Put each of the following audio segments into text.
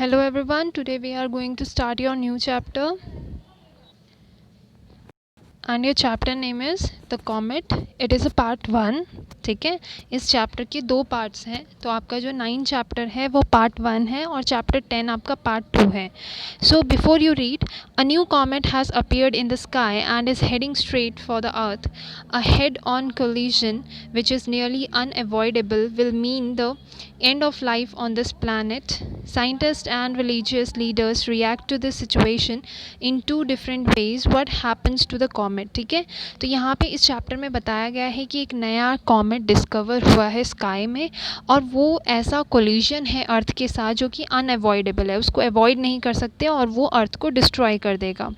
Hello everyone, today we are going to start your new chapter and your chapter name is The Comet. It is a part 1. ठीक है, इस chapter के 2 parts हैं, तो आपका जो 9 चैप्टर है वो पार्ट 1 है और चैप्टर 10 आपका पार्ट 2 है. So before you read, a new comet has appeared in the sky and is heading straight for the earth. A head-on collision, which is nearly unavoidable, will mean the end of life on this planet. Scientists and religious leaders react to this situation in 2 different ways. What happens to the comet? ठीक है, तो यहाँ पे इस chapter में बताया गया है कि एक नया कॉमेट डिस्कवर हुआ है स्काई में और वो ऐसा कोलिजन है अर्थ के साथ जो कि अनअवॉइडेबल है, उसको अवॉइड नहीं कर सकते और वो अर्थ को डिस्ट्रॉय कर देगा.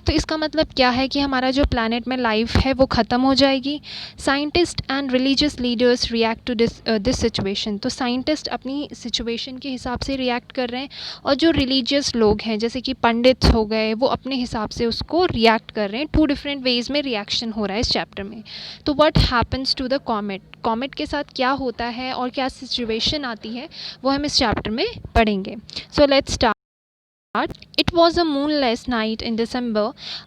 तो इसका मतलब क्या है कि हमारा जो प्लैनेट में लाइफ है वो ख़त्म हो जाएगी. Scientist and religious leaders react to this situation. तो साइंटिस्ट अपनी सिचुएशन के हिसाब से रिएक्ट कर रहे हैं और जो रिलीजियस लोग हैं जैसे कि पंडित हो गए वो अपने हिसाब से उसको रिएक्ट कर रहे हैं. 2 डिफरेंट वेज़ में रिएक्शन हो रहा है इस चैप्टर में. तो what happens to the comet, comet के साथ क्या होता है और क्या सिचुएशन आती है वो हम इस चैप्टर में पढ़ेंगे. So let's start. It was a moonless night in December.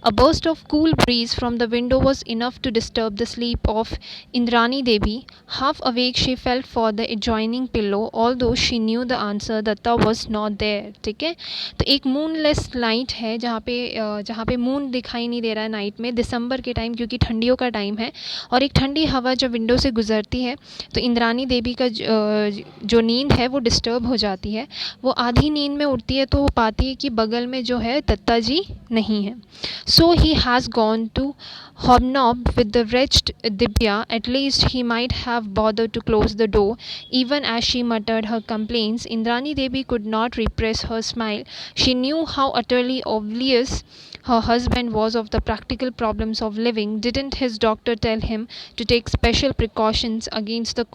A burst of cool breeze from the window was enough to disturb the sleep of Indrani Devi. Half awake, she felt for the adjoining pillow, although she knew the answer. Datta was not there. ठीक है, तो एक moonless night है जहाँ पे moon दिखाई नहीं दे रहा है नाइट में, दिसंबर के टाइम, क्योंकि ठंडियों का टाइम है और एक ठंडी हवा जब विंडो से गुजरती है तो इंद्रानी देवी का जो नींद है वो डिस्टर्ब हो जाती है. वो आधी नींद में उठती है तो वो पाती है कि बगल में जो है दत्ता जी नहीं है. So he has gone to hobnob with the wretched Dibya. At least he might have bothered to close the door. Even as she muttered her complaints, Indrani Devi could not repress her smile. She knew how utterly oblivious her husband was of the practical problems of living. Didn't his doctor tell him to take special precautions against the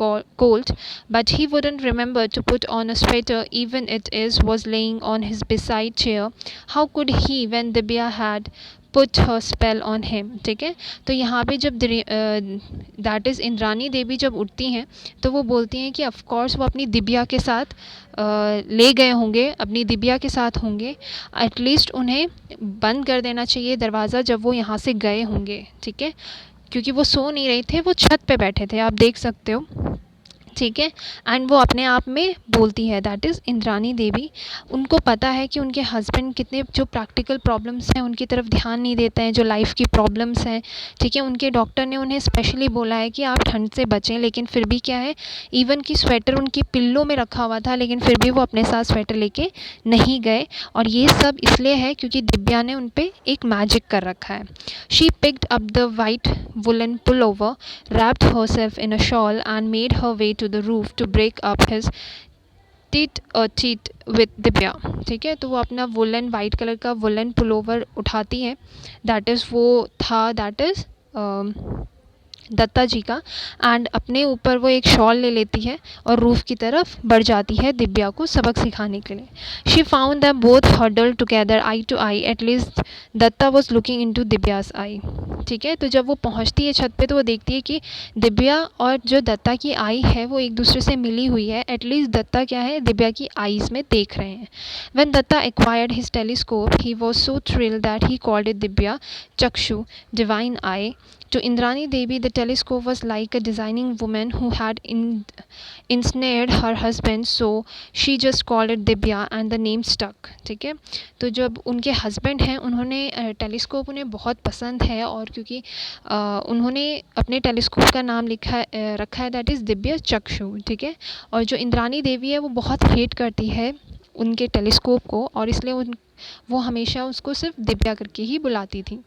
cold? But he wouldn't remember to put on a sweater even it was laying on his beside chair. How could he when Dibya had put her spell on him. ठीक है, तो यहाँ पे जब that is Indrani देवी जब उठती हैं तो वो बोलती हैं कि ऑफकोर्स वो अपनी दिव्या के साथ ले गए होंगे, अपनी दिव्या के साथ होंगे. एटलीस्ट उन्हें बंद कर देना चाहिए दरवाज़ा जब वो यहाँ से गए होंगे. ठीक है, क्योंकि वो सो नहीं रहे थे, वो छत पे बैठे थे, आप देख सकते हो. ठीक है, एंड वो अपने आप में बोलती है, दैट इज़ इंद्रानी देवी. उनको पता है कि उनके हस्बैंड कितने जो प्रैक्टिकल प्रॉब्लम्स हैं उनकी तरफ ध्यान नहीं देते हैं, जो लाइफ की प्रॉब्लम्स हैं. ठीक है, उनके डॉक्टर ने उन्हें स्पेशली बोला है कि आप ठंड से बचें, लेकिन फिर भी क्या है, इवन कि स्वेटर उनकी पिल्लों में रखा हुआ था लेकिन फिर भी वो अपने साथ स्वेटर लेके नहीं गए. और ये सब इसलिए है क्योंकि दिव्या ने उन पर एक मैजिक कर रखा है. She picked up the white woollen pullover, wrapped herself in a shawl and made her way to the roof to break up his tit with Dibya. ठीक है, तो वो अपना वुलन, वाइट कलर का woollen pullover उठाती है, that is वो था, दैट इज़ दत्ता जी का, एंड अपने ऊपर वो एक शॉल ले लेती है और रूफ़ की तरफ बढ़ जाती है दिव्या को सबक सिखाने के लिए. She found them both huddled together eye to eye. At least Datta was looking into Divya's eye. ठीक है, तो जब वो पहुंचती है छत पे तो वो देखती है कि दिव्या और जो दत्ता की आई है वो एक दूसरे से मिली हुई है. एटलीस्ट दत्ता क्या है, दिव्या की आईज़ में देख रहे हैं. When Datta acquired his telescope he was so thrilled that he called it Divya Chakshu, divine eye. To Indrani Devi, the telescope was like a designing woman who had ensnared her husband, so she just called it Dibya and the name stuck. ठीक है, तो जब उनके husband हैं उन्होंने telescope उन्हें बहुत पसंद है और क्योंकि उन्होंने अपने टेलीस्कोप का नाम रखा है दैट इज़ दिव्या चक्षु. ठीक है, और जो इंद्रानी देवी है वो बहुत हेट करती है उनके टेलीस्कोप को और इसलिए वो हमेशा उसको सिर्फ दिव्या करके ही बुलाती थी.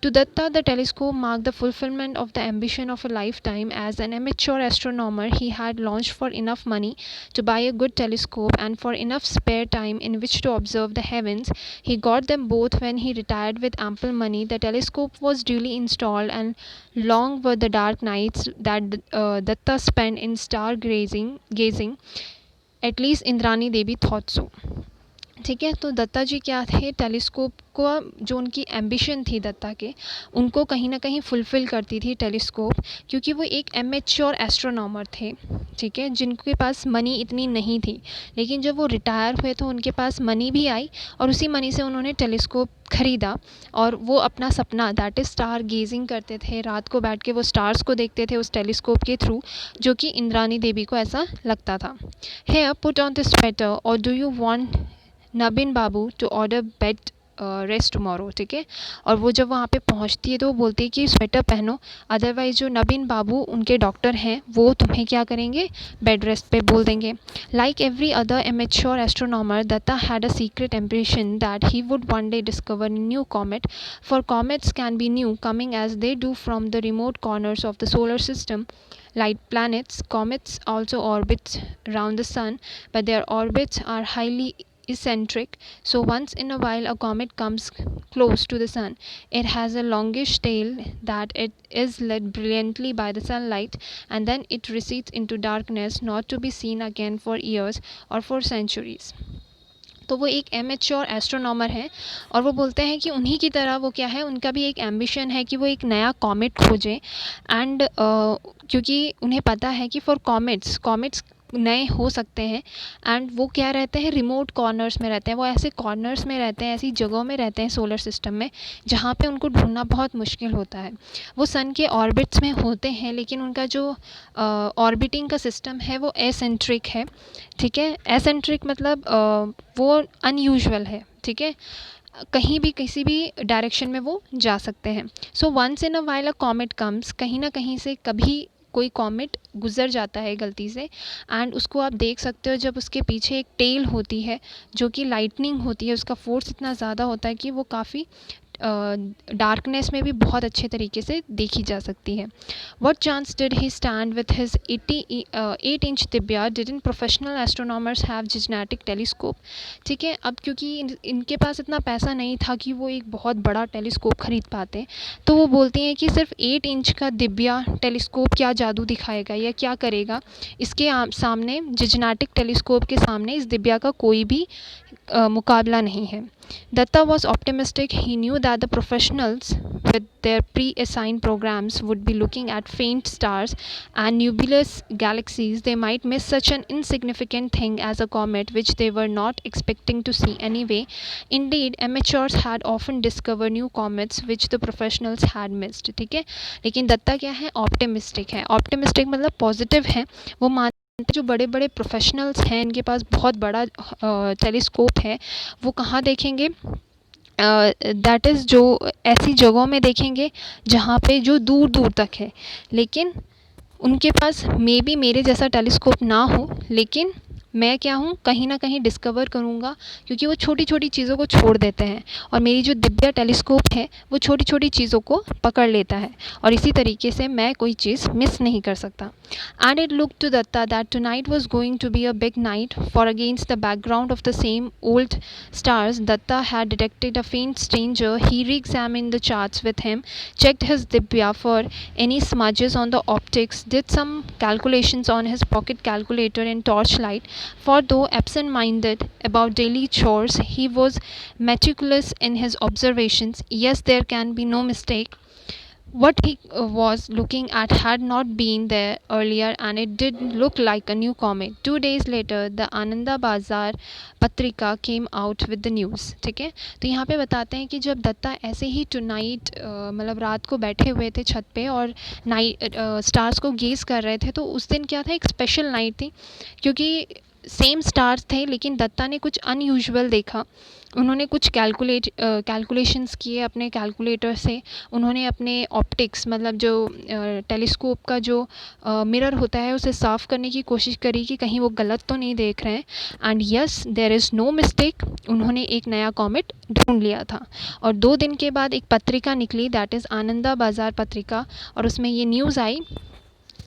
To Datta the telescope mark the fulfilment of the ambition of a lifetime. As an amateur astronomer he had longed for enough money to buy a good telescope and for enough spare time in which to observe the heavens. He got them both when he retired with ample money. The telescope was duly installed and long were the dark nights that Datta spent in star gazing. At least Indrani Devi thought so. ठीक है। तो दत्ता जी क्या थे, telescope को जो उनकी ambition थी दत्ता के, उनको कहीं ना कहीं फुलफ़िल करती थी टेलीस्कोप, क्योंकि वो एक एमेच्योर एस्ट्रोनॉमर थे, ठीक है, जिनके पास मनी इतनी नहीं थी। लेकिन जब वो रिटायर हुए तो उनके पास मनी भी आई, और उसी मनी से उन्होंने टेलीस्कोप ख़रीदा, और वो अपना सपना दैट इज़ स्टार गेजिंग करते थे। रात को बैठ के वो स्टार्स को देखते थे उस टेलीस्कोप के थ्रू, जो कि इंद्रानी देवी को ऐसा लगता था। Here, put on this sweater, or do you want Nabin Babu to order bed rest tomorrow, ठीक है। और वो जब वहाँ पे पहुँचती है तो वो बोलती है कि स्वेटर पहनो, अदरवाइज़ जो नबीन बाबू उनके डॉक्टर हैं वो तुम्हें क्या करेंगे, बेड रेस्ट पे बोल देंगे। Like every other amateur astronomer, Datta had a secret ambition that he would one day discover new comet, for comets can be new coming as they do from the remote corners of the solar system. Like planets, comets also orbit around the sun, but their orbits are highly eccentric. So once in a while a comet comes close to the sun. It has a longish tail that it is lit brilliantly by the sunlight, and then it recedes into darkness, not to be seen again for years or for centuries. तो वो एक amateur astronomer हैं, और वो बोलते हैं कि उन्हीं की तरह वो क्या है, उनका भी एक एम्बिशन है कि वो एक नया कॉमेट खोजें। एंड क्योंकि उन्हें पता है कि फॉर कॉमेट्स नए हो सकते हैं, एंड वो क्या रहते हैं, रिमोट कॉर्नर्स में रहते हैं। वो ऐसे कॉर्नर्स में रहते हैं, ऐसी जगहों में रहते हैं सोलर सिस्टम में जहाँ पे उनको ढूंढना बहुत मुश्किल होता है। वो सन के ऑर्बिट्स में होते हैं, लेकिन उनका जो ऑर्बिटिंग का सिस्टम है वो एसेंट्रिक है, ठीक है। एसेंट्रिक मतलब वो अनयूजुअल है, ठीक है, कहीं भी किसी भी डायरेक्शन में वो जा सकते हैं। So once in a while a comet comes, कहीं ना कहीं से कभी कोई कॉमेट गुजर जाता है गलती से, एंड उसको आप देख सकते हो जब उसके पीछे एक टेल होती है जो कि लाइटनिंग होती है, उसका फोर्स इतना ज़्यादा होता है कि वो काफ़ी डार्कनेस में भी बहुत अच्छे तरीके से देखी जा सकती है। What chance did he stand with his 8-inch Divya? Didn't professional astronomers have gigantic telescope? ठीक है, अब क्योंकि इनके पास इतना पैसा नहीं था कि वो एक बहुत बड़ा टेलीस्कोप ख़रीद पाते, तो वो बोलती हैं कि सिर्फ 8 इंच का दिव्या टेलीस्कोप क्या जादू दिखाएगा या क्या करेगा, इसके सामने, जिजनेटिक टेलीस्कोप के सामने इस दिव्या का कोई भी मुकाबला नहीं है। Datta was optimistic. He knew that the professionals, with their pre-assigned programs, would be looking at faint stars and nebulous galaxies. They might miss such an insignificant thing as a comet, which they were not expecting to see anyway. Indeed, amateurs had often discovered new comets which the professionals had missed. ठीक है, लेकिन दत्ता क्या है, optimistic है। Optimistic मतलब positive है। वो जो बड़े बड़े प्रोफेशनल्स हैं, इनके पास बहुत बड़ा टेलीस्कोप है, वो कहाँ देखेंगे, दैट इज़ जो ऐसी जगहों में देखेंगे जहाँ पे जो दूर दूर तक है। लेकिन उनके पास मे बी मेरे जैसा टेलीस्कोप ना हो, लेकिन मैं क्या हूँ, कहीं ना कहीं डिस्कवर करूँगा, क्योंकि वो छोटी छोटी चीज़ों को छोड़ देते हैं, और मेरी जो दिव्या टेलीस्कोप है वो छोटी छोटी चीज़ों को पकड़ लेता है, और इसी तरीके से मैं कोई चीज़ मिस नहीं कर सकता। And it look to Datta that tonight was going to be a big night, for against the background of the same old stars, Datta had detected a faint stranger. He re-examined the charts with him, checked his Dibya for any smudges on the optics, did some calculations on his pocket calculator and torchlight. For though absent-minded about daily chores, he was meticulous in his observations. Yes, there can be no mistake. What he was looking at had not been there earlier, and it did look like a new comet. 2 days later, the Ananda Bazar पत्रिका came out with the news. ठीक है, तो यहाँ पे बताते हैं कि जब दत्ता ऐसे ही टुनाइट मतलब रात को बैठे हुए थे छत पे और नाइट स्टार्स को गेज़ कर रहे थे, तो उस दिन क्या था, एक स्पेशल नाइट थी, क्योंकि सेम स्टार्स थे, लेकिन दत्ता ने कुछ अनयूजुअल देखा। उन्होंने कुछ कैलकुलेशंस किए अपने कैलकुलेटर से। उन्होंने अपने ऑप्टिक्स मतलब जो टेलीस्कोप का जो मिरर होता है उसे साफ़ करने की कोशिश करी कि कहीं वो गलत तो नहीं देख रहे हैं। And yes, there is no mistake, उन्होंने एक नया कॉमेट ढूंढ लिया था। और 2 दिन के बाद एक पत्रिका निकली, दैट इज़ आनंदा बाज़ार पत्रिका, और उसमें ये न्यूज़ आई,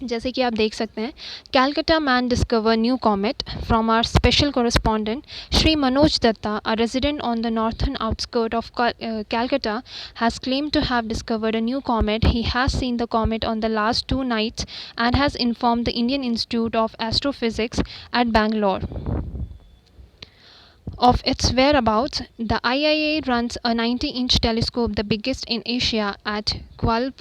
जैसे कि आप देख सकते हैं, Calcutta man discover new comet from our special correspondent Shri Manoj Datta, a resident on the northern outskirt of Calcutta, has claimed to have discovered a new comet. He has seen the comet on the last 2 nights and has informed the Indian Institute of Astrophysics at Bangalore. of its whereabouts. The IIA runs a 90-inch telescope, the biggest in Asia, at Gwalior.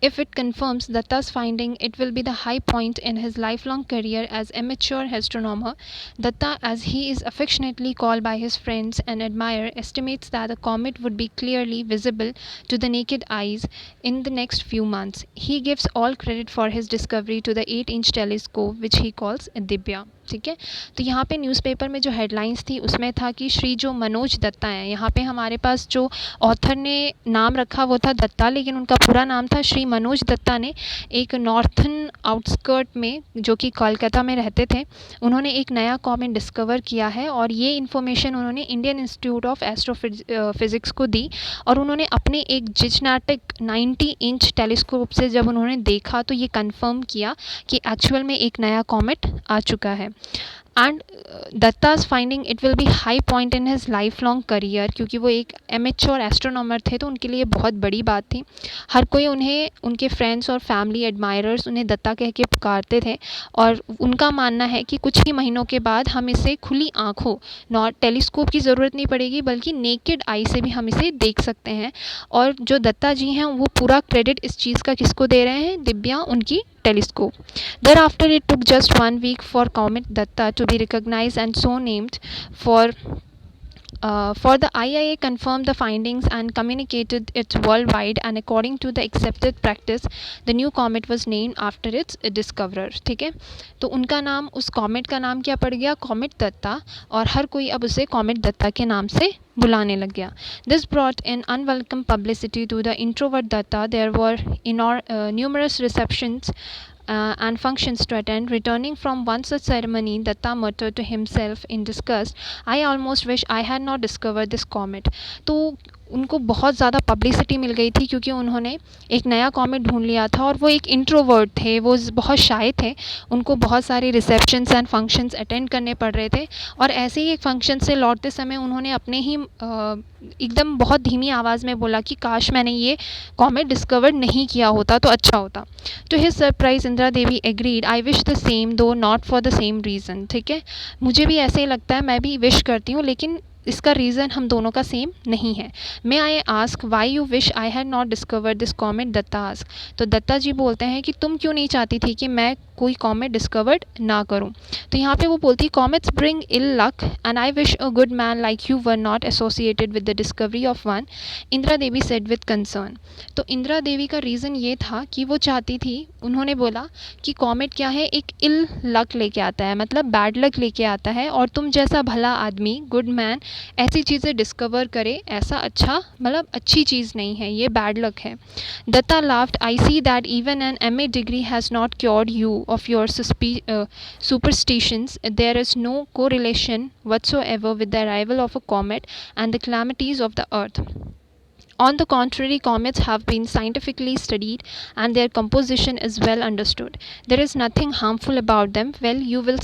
If it confirms Datta's finding, it will be the high point in his lifelong career as amateur astronomer. Datta, as he is affectionately called by his friends and admirers, estimates that the comet would be clearly visible to the naked eyes in the next few months. He gives all credit for his discovery to the 8-inch telescope, which he calls Divya. ठीक है, तो यहाँ पे newspaper में जो headlines थी उसमें था कि श्री जो मनोज दत्ता हैं, यहाँ पे हमारे पास जो ऑथर ने नाम रखा वो था दत्ता, लेकिन उनका पूरा नाम था श्री मनोज दत्ता ने एक नॉर्थन आउटस्कर्ट में जो कि कोलकाता में रहते थे, उन्होंने एक नया कॉमेट डिस्कवर किया है और ये इन्फॉर्मेशन उन्होंने इंडियन इंस्टीट्यूट ऑफ एस्ट्रोफिज़िक्स को दी और उन्होंने अपने एक जिस्नेटिक 90-इंच टेलीस्कोप से जब उन्होंने देखा तो ये कंफर्म किया कि एक्चुअल में एक नया कॉमेट आ चुका है. एंड दत्ता's finding it will be high point in his life long career, क्योंकि वो एक एमेच्योर एस्ट्रोनॉमर थे तो उनके लिए बहुत बड़ी बात थी. हर कोई उन्हें, उनके फ्रेंड्स और फैमिली एडमायरर्स उन्हें दत्ता कह के पुकारते थे और उनका मानना है कि कुछ ही महीनों के बाद हम इसे खुली आँखों, नॉट टेलीस्कोप की ज़रूरत नहीं पड़ेगी बल्कि नेकेड आई से भी हम इसे देख सकते हैं. और जो दत्ता जी हैं वो पूरा क्रेडिट इस चीज़ का किसको दे रहे हैं? दिव्या, उनकी telescope. Thereafter, it took just 1 week for Comet Datta to be recognized and so named. For the IIA confirmed the findings and communicated it worldwide, and according to the accepted practice, the new comet was named after its discoverer. ठीक है, तो उनका नाम, उस comet का नाम क्या पड़ गया? कॉमेट दत्ता, और हर कोई अब उसे कॉमेट दत्ता के नाम से बुलाने लग गया. This brought in unwelcome publicity to the introvert Datta. There were numerous receptions and functions to attend. Returning from one such ceremony, Datta muttered to himself in disgust, I almost wish I had not discovered this comet. तो उनको बहुत ज़्यादा publicity मिल गई थी क्योंकि उन्होंने एक नया कॉमेट ढूंढ लिया था और वो एक इंट्रोवर्ट थे, वो बहुत शाय थे, उनको बहुत सारे रिसेप्शंस एंड फंक्शंस अटेंड करने पड़ रहे थे और ऐसे ही एक फंक्शन से लौटते समय उन्होंने अपने ही एकदम बहुत धीमी आवाज़ में बोला कि काश मैंने ये कॉमेट डिस्कवर नहीं किया होता तो अच्छा होता. To his surprise Indira Devi agreed, I wish the same though not for the same reason. ठीक है, मुझे भी ऐसे ही लगता है, मैं भी विश करती हूँ, लेकिन इसका रीज़न हम दोनों का सेम नहीं है. May I ask why you wish I had not discover this comet? Datta ask. तो दत्ता जी बोलते हैं कि तुम क्यों नहीं चाहती थी कि मैं कोई कॉमेट डिस्कवर्ड ना करूं? तो यहाँ पे वो बोलती है comets bring ill luck and I wish a good man like you were not associated with the discovery of one. Indira Devi said with concern. तो इंदिरा देवी का रीज़न ये था कि वो चाहती थी, उन्होंने बोला कि कॉमेट क्या है, एक इल लक लेके आता है, मतलब बैड लक लेके आता है, और तुम जैसा भला आदमी, गुड मैन, ऐसी चीज़ें डिस्कवर करे, ऐसा अच्छा, मतलब अच्छी चीज़ नहीं है, ये बैड लक है. Datta laughed, I see that even an MA degree has not cured you of your superstitions. There is no correlation whatsoever with the arrival of a comet and the calamities of the earth. On the contrary, comets have been scientifically studied and their composition is well understood. There is nothing harmful about them. Well, you will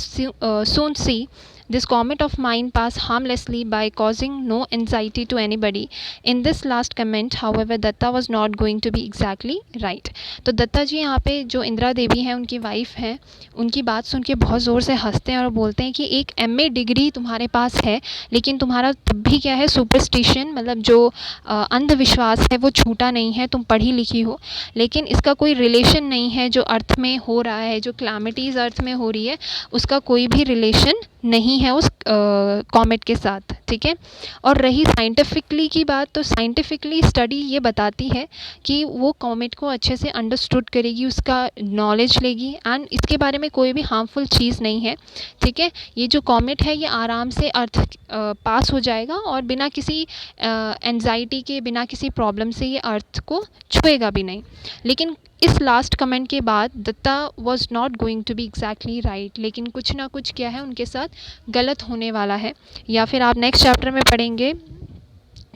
soon see. This comet of mine pass harmlessly by causing no anxiety to anybody. In this last comment, however, Datta was not going to be exactly right. तो दत्ता जी यहाँ पे जो इंदिरा देवी हैं, उनकी wife हैं, उनकी बात सुन के बहुत ज़ोर से हंसते हैं और बोलते हैं कि एक MA डिग्री तुम्हारे पास है, लेकिन तुम्हारा तब भी क्या है, सुपरस्टिशन, मतलब जो अंधविश्वास है वो छूटा नहीं है, तुम पढ़ी लिखी हो, लेकिन इसका कोई रिलेशन नहीं है जो अर्थ में हो रहा है, जो क्लैमिटीज़ अर्थ में हो रही है, उसका कोई भी रिलेशन नहीं है उस कॉमेट के साथ. ठीक है, और रही साइंटिफिकली की बात, तो साइंटिफिकली स्टडी ये बताती है कि वो कॉमेट को अच्छे से अंडरस्टूड करेगी, उसका नॉलेज लेगी, एंड इसके बारे में कोई भी हार्मफुल चीज़ नहीं है. ठीक है, ये जो कॉमेट है ये आराम से अर्थ पास हो जाएगा और बिना किसी एंजाइटी के, बिना किसी प्रॉब्लम से ये अर्थ को छुएगा भी नहीं. लेकिन इस लास्ट कमेंट के बाद Datta was not going to be exactly right, लेकिन कुछ ना कुछ क्या है उनके साथ गलत होने वाला है, या फिर आप नेक्स्ट चैप्टर में पढ़ेंगे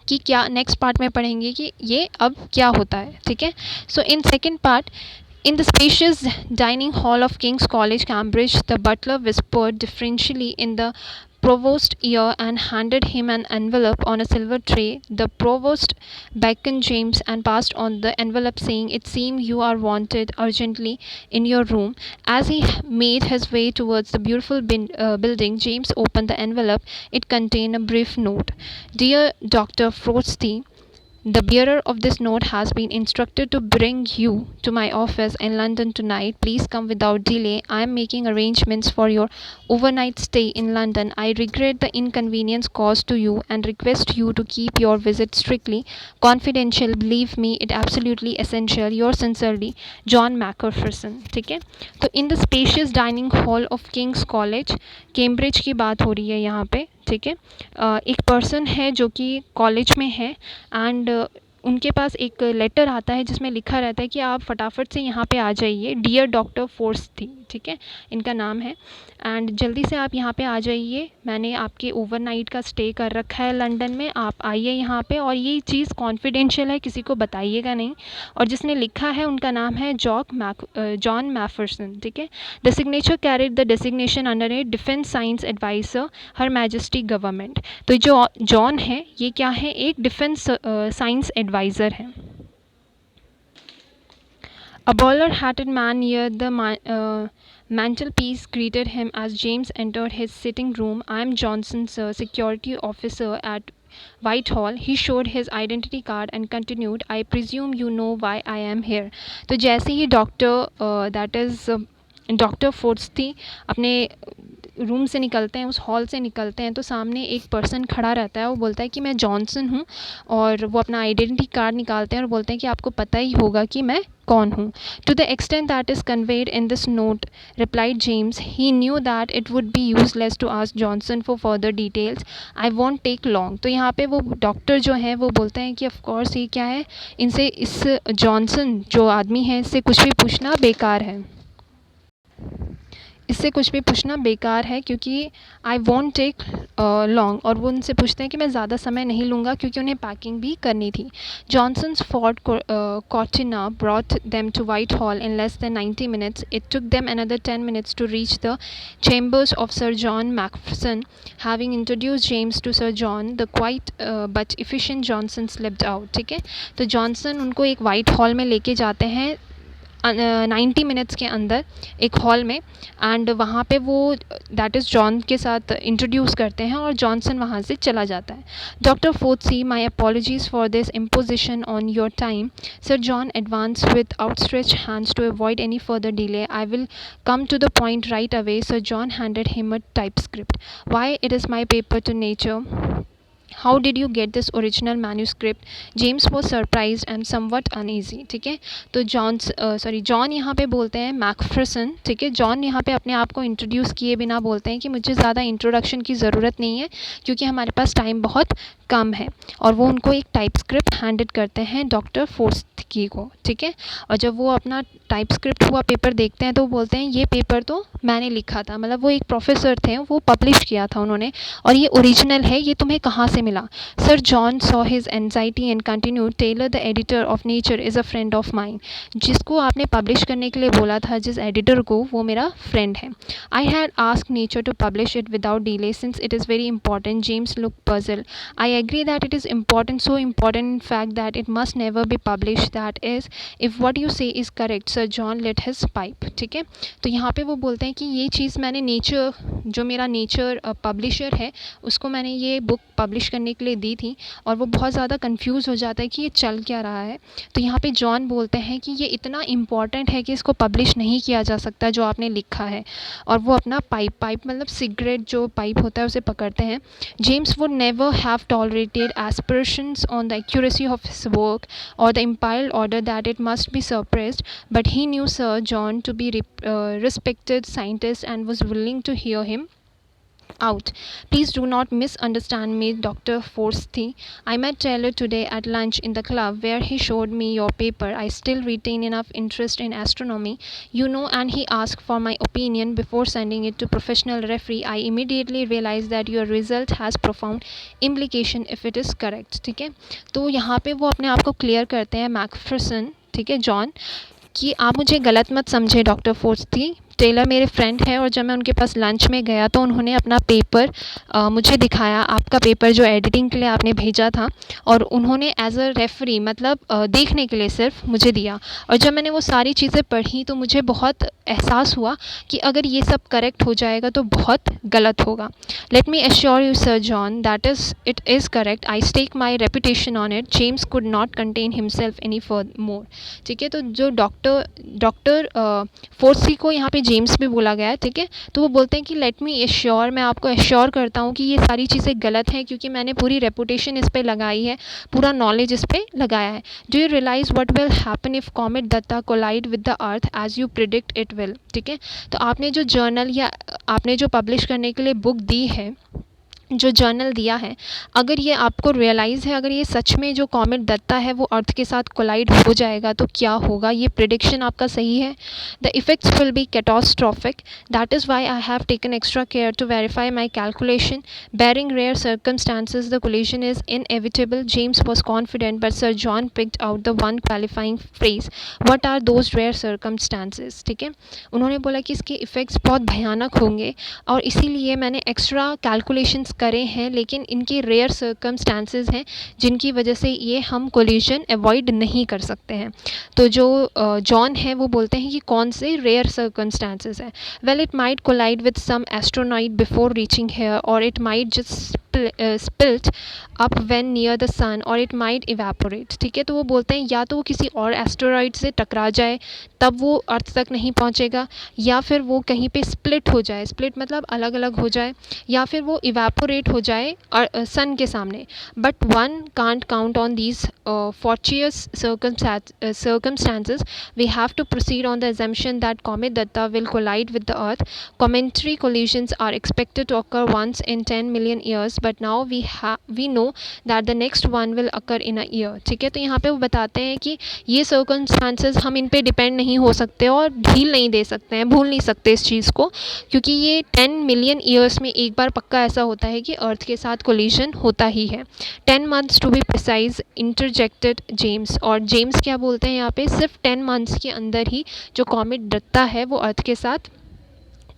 कि क्या, नेक्स्ट पार्ट में पढ़ेंगे कि ये अब क्या होता है. ठीक है, so in second part, in the spacious dining hall of King's College, Cambridge, the butler whispered deferentially in the provost ear and handed him an envelope on a silver tray. The provost beckoned James and passed on the envelope, saying, "It seems you are wanted urgently in your room." As he made his way towards the beautiful building, James opened the envelope. It contained a brief note. "Dear Dr. Frosty, the bearer of this note has been instructed to bring you to my office in London tonight. Please come without delay. I am making arrangements for your overnight stay in London. I regret the inconvenience caused to you and request you to keep your visit strictly confidential. Believe me, it absolutely essential. Yours sincerely, John Macpherson." ठीक है, तो in the spacious dining hall of Kings college, Cambridge की बात हो रही है यहाँ पे। ठीक है, एक पर्सन है जो कि कॉलेज में है एंड उनके पास एक लेटर आता है जिसमें लिखा रहता है कि आप फटाफट से यहाँ पे आ जाइए। डियर डॉक्टर फोर्स थी, ठीक है, इनका नाम है, एंड जल्दी से आप यहाँ पे आ जाइए। मैंने आपके ओवरनाइट का स्टे कर रखा है लंदन में, आप आइए यहाँ पे, और ये चीज़ कॉन्फिडेंशियल है, किसी को बताइएगा नहीं। और जिसने लिखा है उनका नाम है जॉन मैफरसन। ठीक है, the signature carried the designation under a defence science adviser her majesty government. तो जो जॉन है ये क्या है, एक डिफेंस साइंस एडवाइज़र है। A bowler-hatted man near the mantelpiece greeted him as James entered his sitting room. "I am Johnson, sir, security officer at Whitehall." He showed his identity card and continued, "I presume you know why I am here." तो जैसे ही doctor फोर्स्टी अपने room से निकलते हैं, उस hall से निकलते हैं, तो सामने एक पर्सन खड़ा रहता है। वो बोलता है कि मैं जॉनसन हूँ, और वो अपना आइडेंटिटी कार्ड निकालते हैं और बोलते हैं कि आपको पता ही होगा कि मैं कौन हूँ। "To the extent that is conveyed in this note," replied James, "he knew that it would be useless to ask Johnson for further details. I won't take long." तो यहाँ पे वो डॉक्टर जो है वो बोलते हैं कि ऑफ कोर्स ये क्या है, इस जॉनसन जो आदमी है इससे कुछ भी पूछना बेकार है, क्योंकि आई वॉन्ट टेक लॉन्ग, और वो उनसे पूछते हैं कि मैं ज़्यादा समय नहीं लूँगा क्योंकि उन्हें पैकिंग भी करनी थी। Johnson's Ford Cortina brought them to Whitehall in less than 90 minutes. It took them another 10 minutes to reach the chambers of Sir John Macpherson. Having introduced James to Sir John, the quiet but efficient Johnson slipped out. ठीक है, तो Johnson उनको एक white hall में लेके जाते हैं 90 minutes के अंदर एक हॉल में, एंड वहाँ पे वो दैट इज़ जॉन के साथ इंट्रोड्यूस करते हैं और जॉनसन वहाँ से चला जाता है। "Doctor Forsey, my apologies for this imposition on your time." Sir John advanced with outstretched hands to avoid any further delay. "I will come to the point right away." Sir John handed him a typescript. "Why, it is my paper to nature. How did you get this original manuscript?" James was surprised and somewhat uneasy. ठीक है, तो John यहाँ पे बोलते हैं McPherson. ठीक है, John यहाँ पे अपने आप को इंट्रोड्यूस किए बिना बोलते हैं कि मुझे ज़्यादा इंट्रोडक्शन की ज़रूरत नहीं है क्योंकि हमारे पास टाइम बहुत कम है, और वो उनको एक टाइपस्क्रिप्ट हैंडेड करते हैं डॉक्टर फोर्स्की को। ठीक है, और जब वो अपना टाइपस्क्रिप्ट हुआ पेपर देखते हैं तो वो बोलते हैं ये पेपर तो मैंने लिखा था, मतलब वो एक प्रोफेसर थे, वो पब्लिश किया था उन्होंने, और ये ओरिजिनल है, ये तुम्हें कहाँ से मिला? Sir John saw his anxiety and continue, "Taylor the editor of Nature is a friend of mine." जिसको आपने पब्लिश करने के लिए बोला था, जिस एडिटर को, वो मेरा फ्रेंड है। "I had asked Nature to publish it without delay since it is very important." James look puzzle. "I agree that it is important, so important in fact that it must never be published. That is, if what you say is correct." Sir John lit his pipe. ठीक है, तो यहाँ पे वो बोलते हैं कि ये चीज़ मैंने नेचर, जो मेरा नेचर पब्लिशर है, उसको मैंने ये बुक पब्लिश करने के लिए दी थी, और वो बहुत ज़्यादा कंफ्यूज हो जाता है कि ये चल क्या रहा है। तो यहाँ पे जॉन बोलते हैं कि ये इतना इम्पॉर्टेंट है कि इसको पब्लिश नहीं किया जा सकता जो आपने लिखा है, और वो अपना पाइप मतलब सिगरेट जो पाइप होता है उसे पकड़ते हैं। James would never have tolerated aspersions on the accuracy of his work or the imperial order that it must be suppressed, but he knew Sir John to be respected scientist and was willing to hear him out. "Please do not misunderstand me, Dr. Forsyth. I met Taylor today at lunch in the club where he showed me your paper. I still retain enough interest in astronomy, you know, and he asked for my opinion before sending it to professional referee. I immediately realized that your result has profound implication if it is correct." ठीक है, तो यहाँ पे वो अपने आप को clear करते हैं मैकफरसन, ठीक है, जॉन, कि आप मुझे गलत मत समझे डॉक्टर फोर्स्टी, टेलर मेरे फ्रेंड है, और जब मैं उनके पास लंच में गया तो उन्होंने अपना पेपर मुझे दिखाया, आपका पेपर जो एडिटिंग के लिए आपने भेजा था, और उन्होंने एज अ रेफरी मतलब देखने के लिए सिर्फ मुझे दिया। और जब मैंने वो सारी चीज़ें पढ़ी तो मुझे बहुत एहसास हुआ कि अगर ये सब करेक्ट हो जाएगा तो बहुत गलत होगा। Let me assure you sir John that it is correct, I stake my reputation on it, James could not contain himself any more. ठीक है, तो जो डॉक्टर फोर्सी को यहाँ पे जेम्स भी बोला गया है। ठीक है, तो वो बोलते हैं कि लेट मी एश्योर, मैं आपको एश्योर करता हूँ कि ये सारी चीज़ें गलत हैं, क्योंकि मैंने पूरी रेपुटेशन इस पे लगाई है, पूरा नॉलेज इस पे लगाया है। Do you realise what will happen if comet Datta collide with the earth as you predict it will. ठीक है, तो आपने जो जर्नल या आपने जो पब्लिश करने के लिए बुक दी है, जो जर्नल दिया है, अगर ये आपको रियलाइज़ है, अगर ये सच में जो कॉमेट दत्ता है वो अर्थ के साथ कोलाइड हो जाएगा तो क्या होगा, ये प्रिडिक्शन आपका सही है। The effects will be catastrophic, that is why I have taken extra care to verify my calculation, barring rare circumstances the collision is inevitable. James was confident but sir John picked out the one qualifying phrase, what are those rare circumstances. ठीक है, उन्होंने बोला कि इसके effects बहुत भयानक होंगे और इसीलिए मैंने एक्स्ट्रा कैलकुलेशंस करे हैं, लेकिन इनके रेयर सर्कमस्टांसेस हैं जिनकी वजह से ये हम कोलिजन अवॉइड नहीं कर सकते हैं। तो जो जॉन है वो बोलते हैं कि कौन से रेयर सर्कमस्टांसेस हैं। Well it might collide with some asteroid before reaching here, or it might just split up when near the sun, or it might evaporate. ठीक है, तो वो बोलते हैं या तो वो किसी और एस्टेरॉइड से टकरा जाए तब वो अर्थ तक नहीं पहुंचेगा, या फिर वो कहीं पे स्प्लिट हो जाए, स्प्लिट मतलब अलग अलग हो जाए, या फिर वो इवेपोरेट हो जाए सन के सामने। But one can't count on these fortuitous circumstances. We have to proceed on the assumption that Comet Datta will collide with the Earth. Cometary collisions are expected to occur once in 10 million years, but now we know that the next one will occur in a year. ठीक है, तो यहाँ पे वो बताते हैं कि ये circumstances हम इन पे डिपेंड नहीं हो सकते और ढील नहीं दे सकते हैं, भूल नहीं सकते इस चीज़ को, क्योंकि ये 10 मिलियन ईयर्स में एक बार पक्का ऐसा होता है कि अर्थ के साथ कोलिजन होता ही है। 10 months to be precise, interjected James. और जेम्स क्या बोलते हैं यहाँ पे, सिर्फ 10 months के अंदर ही जो कॉमेट दत्ता है वो अर्थ के साथ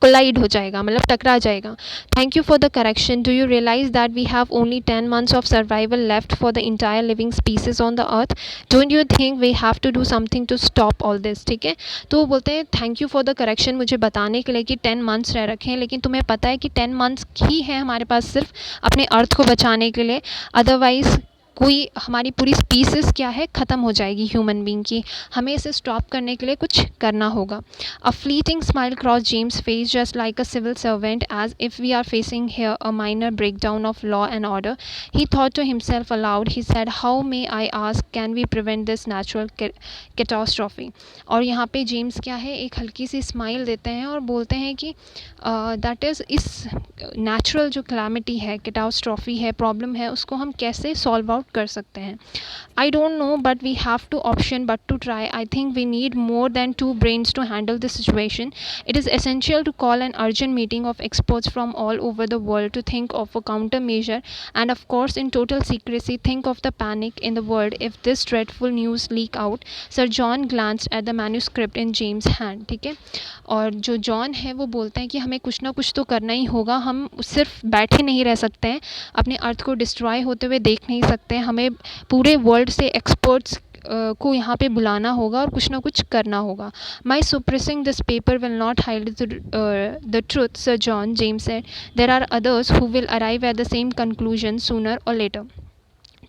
कोलाइड हो जाएगा, मतलब टकरा जाएगा। Thank you for the correction, do you realize that we have only 10 months of survival left for the entire living species on the earth, don't you think we have to do something to stop all this. ठीक है, तो वो बोलते हैं thank you for the correction, मुझे बताने के लिए कि 10 months रह रखे हैं, लेकिन तुम्हें पता है कि 10 months ही है हमारे पास सिर्फ अपने अर्थ को बचाने के लिए, अदरवाइज़ कोई हमारी पूरी स्पीसीज़ क्या है, ख़त्म हो जाएगी ह्यूमन बीइंग की। हमें इसे स्टॉप करने के लिए कुछ करना होगा। A fleeting smile cross James face just like a civil servant, as if we are facing here a minor breakdown of law and order. He thought to himself aloud, he said how may I ask can we prevent this natural catastrophe. और यहाँ पे James क्या है, एक हल्की सी smile देते हैं और बोलते हैं कि दैट इज़ इस नेचुरल जो क्लैमिटी है, कैटास्ट्रॉफी है, प्रॉब्लम है, उसको हम कैसे सॉल्व आउट कर सकते हैं। I don't know but we have to option but to try, I think we need more than 2 brains to handle this situation. It is essential to call an urgent meeting of experts from all over the world to think of a countermeasure, and of course in total secrecy think of the panic in the world if this dreadful news leak out. Sir John glanced at the manuscript in James' hand. ठीक है, और जो John है वो बोलते हैं कि हमें कुछ ना कुछ तो करना ही होगा, हम सिर्फ बैठे नहीं रह सकते हैं, अपने अर्थ को डिस्ट्रॉय होते हुए देख नहीं सकते हैं, हमें पूरे वर्ल्ड से एक्सपर्ट्स को यहाँ पे बुलाना होगा और कुछ ना कुछ करना होगा। My suppressing this paper will not hide the truth sir John, James said, there are others who will arrive at the same conclusion sooner or later.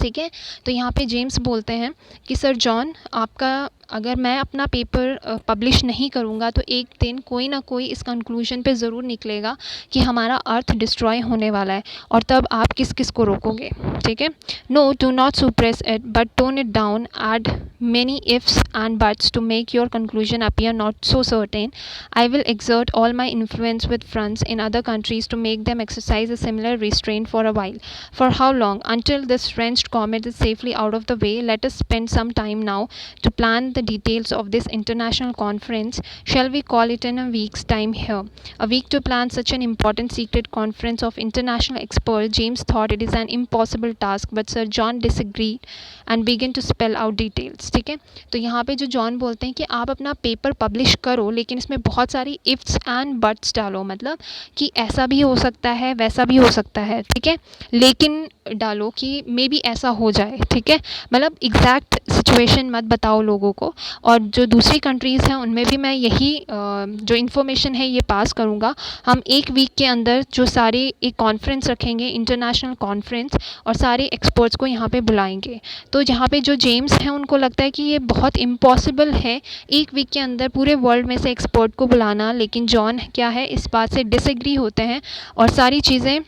ठीक है, तो यहाँ पे जेम्स बोलते हैं कि सर जॉन, आपका अगर मैं अपना पेपर पब्लिश नहीं करूँगा तो एक दिन कोई ना कोई इस कंक्लूजन पे ज़रूर निकलेगा कि हमारा अर्थ डिस्ट्रॉय होने वाला है, और तब आप किस किस को रोकोगे। ठीक है, no do not suppress it but tone it down, add many ifs and buts to make your conclusion appear not so certain. I will exert all my influence with friends in other countries to make them exercise a similar restraint for a while. For how long? Until this wrenched comet is safely out of the way. Let us spend some time now to plan want the details of this international conference, shall we call it in a week's time here? A week to plan such an important secret conference of international experts. James thought it is an impossible task, but Sir John disagreed and began to spell out details. ठीक है, तो यहाँ पे जो John बोलते हैं कि आप अपना पेपर पब्लिश करो, लेकिन इसमें बहुत सारी इफ्स एंड बट्स डालो, मतलब कि ऐसा भी हो सकता है, वैसा भी हो सकता है, ठीक है, लेकिन डालो कि मे बी ऐसा हो जाए, ठीक है, मतलब एग्जैक्ट सिचुएशन मत बताओ लोगों को। और जो दूसरी कंट्रीज़ हैं उनमें भी मैं यही जो इन्फॉर्मेशन है ये पास करूँगा। हम एक वीक के अंदर जो सारे एक कॉन्फ्रेंस रखेंगे, इंटरनेशनल कॉन्फ्रेंस, और सारे एक्सपर्ट्स को यहाँ पे बुलाएंगे। तो यहाँ पे जो जेम्स हैं उनको लगता है कि ये बहुत इम्पॉसिबल है एक वीक के अंदर पूरे वर्ल्ड में से एक्सपर्ट को बुलाना, लेकिन जॉन क्या है इस बात से डिसएग्री होते हैं और सारी चीज़ें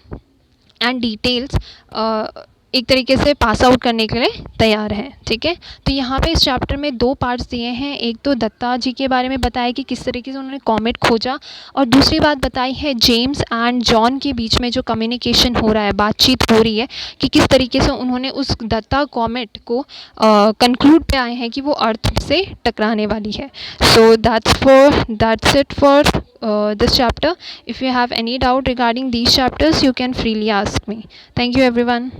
एंड डिटेल्स एक तरीके से पास आउट करने के लिए तैयार हैं, ठीक है। तो यहाँ पे इस चैप्टर में दो पार्ट्स दिए हैं, एक तो दत्ता जी के बारे में बताया कि किस तरीके से उन्होंने कॉमेट खोजा, और दूसरी बात बताई है जेम्स एंड जॉन के बीच में जो कम्युनिकेशन हो रहा है, बातचीत हो रही है कि किस तरीके से उन्होंने उस दत्ता कॉमेट को कंक्लूड पे आए हैं कि वो अर्थ से टकराने वाली है। So that's it for this chapter. If you have any doubt regarding these chapters, you can freely ask me. Thank you everyone.